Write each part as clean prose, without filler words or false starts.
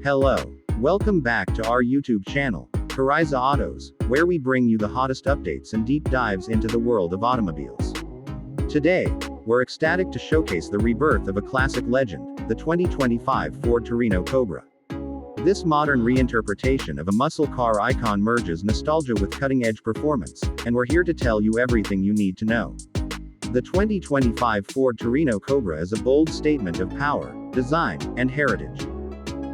Hello. Welcome back to our YouTube channel, Torino Autos, where we bring you the hottest updates and deep dives into the world of automobiles. Today, we're ecstatic to showcase the rebirth of a classic legend, the 2025 Ford Torino Cobra. This modern reinterpretation of a muscle car icon merges nostalgia with cutting-edge performance, and we're here to tell you everything you need to know. The 2025 Ford Torino Cobra is a bold statement of power, design, and heritage.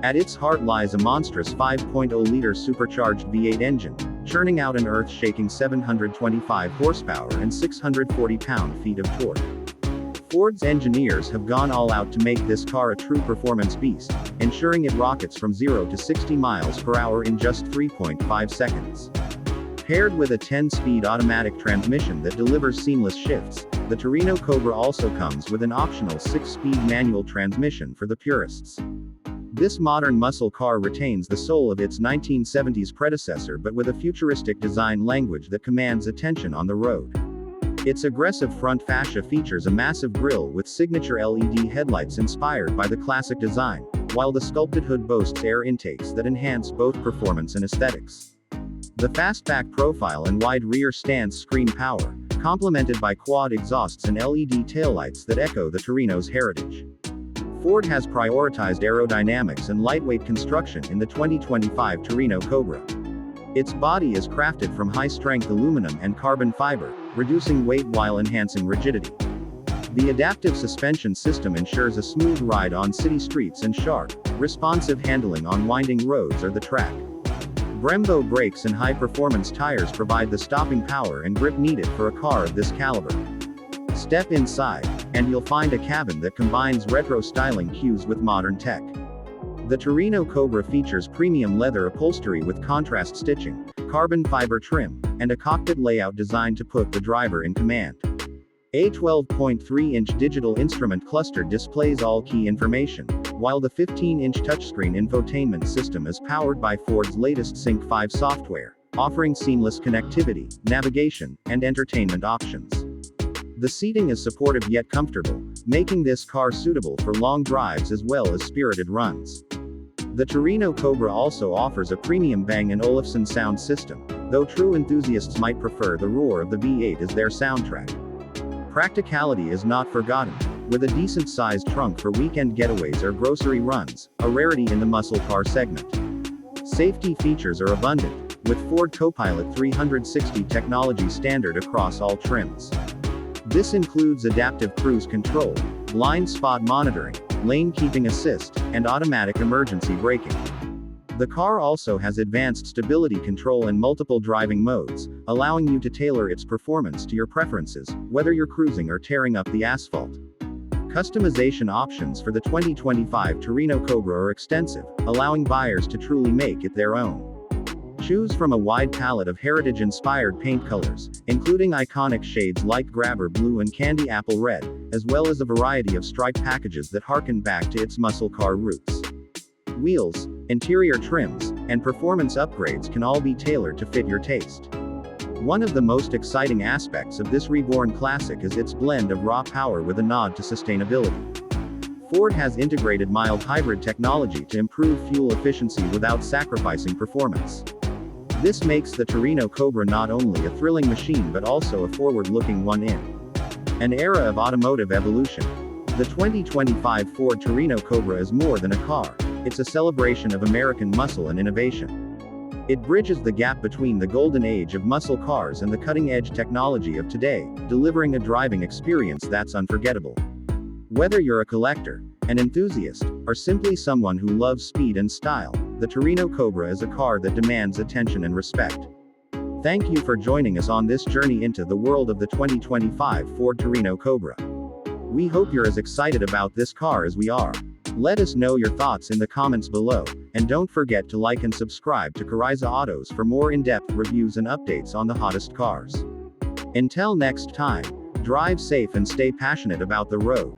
At its heart lies a monstrous 5.0-liter supercharged V8 engine, churning out an earth-shaking 725 horsepower and 640 pound-feet of torque. Ford's engineers have gone all out to make this car a true performance beast, ensuring it rockets from 0 to 60 miles per hour in just 3.5 seconds. Paired with a 10-speed automatic transmission that delivers seamless shifts, the Torino Cobra also comes with an optional 6-speed manual transmission for the purists. This modern muscle car retains the soul of its 1970s predecessor but with a futuristic design language that commands attention on the road. Its aggressive front fascia features a massive grille with signature LED headlights inspired by the classic design, while the sculpted hood boasts air intakes that enhance both performance and aesthetics. The fastback profile and wide rear stance screen power, complemented by quad exhausts and LED taillights that echo the Torino's heritage. Ford has prioritized aerodynamics and lightweight construction in the 2025 Torino Cobra. Its body is crafted from high-strength aluminum and carbon fiber, reducing weight while enhancing rigidity. The adaptive suspension system ensures a smooth ride on city streets and sharp, responsive handling on winding roads or the track. Brembo brakes and high-performance tires provide the stopping power and grip needed for a car of this caliber. Step inside, and you'll find a cabin that combines retro styling cues with modern tech. The Torino Cobra features premium leather upholstery with contrast stitching, carbon fiber trim, and a cockpit layout designed to put the driver in command. A 12.3-inch digital instrument cluster displays all key information, while the 15-inch touchscreen infotainment system is powered by Ford's latest Sync 5 software, offering seamless connectivity, navigation, and entertainment options. The seating is supportive yet comfortable, making this car suitable for long drives as well as spirited runs. The Torino Cobra also offers a premium Bang & Olufsen sound system, though true enthusiasts might prefer the roar of the V8 as their soundtrack. Practicality is not forgotten, with a decent-sized trunk for weekend getaways or grocery runs, a rarity in the muscle car segment. Safety features are abundant, with Ford Copilot 360 technology standard across all trims. This includes adaptive cruise control, blind spot monitoring, lane keeping assist, and automatic emergency braking. The car also has advanced stability control and multiple driving modes, allowing you to tailor its performance to your preferences, whether you're cruising or tearing up the asphalt. Customization options for the 2025 Torino Cobra are extensive, allowing buyers to truly make it their own. Choose from a wide palette of heritage-inspired paint colors, including iconic shades like grabber blue and candy apple red, as well as a variety of stripe packages that harken back to its muscle car roots. Wheels, interior trims, and performance upgrades can all be tailored to fit your taste. One of the most exciting aspects of this reborn classic is its blend of raw power with a nod to sustainability. Ford has integrated mild hybrid technology to improve fuel efficiency without sacrificing performance. This makes the Torino Cobra not only a thrilling machine but also a forward-looking one in an era of automotive evolution. The 2025 Ford Torino Cobra is more than a car, it's a celebration of American muscle and innovation. It bridges the gap between the golden age of muscle cars and the cutting-edge technology of today, delivering a driving experience that's unforgettable. Whether you're a collector, an enthusiast, or simply someone who loves speed and style, the Torino Cobra is a car that demands attention and respect. Thank you for joining us on this journey into the world of the 2025 Ford Torino Cobra. We hope you're as excited about this car as we are. Let us know your thoughts in the comments below, and don't forget to like and subscribe to Torino Autos for more in-depth reviews and updates on the hottest cars. Until next time, drive safe and stay passionate about the road.